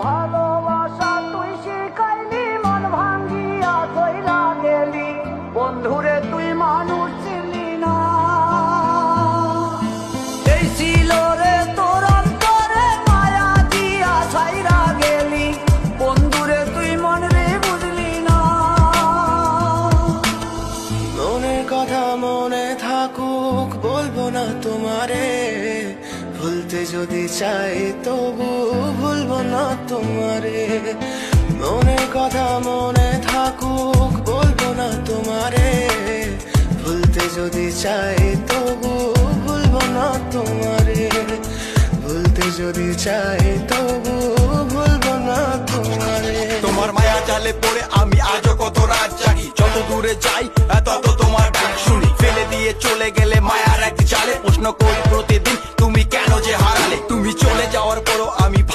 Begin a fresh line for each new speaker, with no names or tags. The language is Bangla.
ভালোবাসা তুই শিখাইলি, মন ভাঙ্গিয়া কইরা গেলি, বন্ধুরে তুই মানুষ চিনলি না। এই ছিল রে তোর অন্তরে মায়া দিয়া ছাইরা গেলি, বন্ধুরে তুই মন রে বুঝলি না।
মনের কথা মনে থাকুক বলবো না তোমারে, ভুলতে যদি চাই তবু ভুলবো না তোমারে। মনের কথা মনে থাকুক বলবো না তোমারে, ভুলতে যদি চাই তবু ভুলবো না তোমারে। ভুলতে যদি চাই তবু ভুলবো না তোমারে।
তোমার মায়া জালে পড়ে আমি আজও কত রাত জাগি, যত দূরে যাই তত তোমার ডাক শুনি। ফেলে দিয়ে চলে গেলে মায়ার এক জালে, প্রশ্ন করি প্রতিদিন তুমি কেন যে হার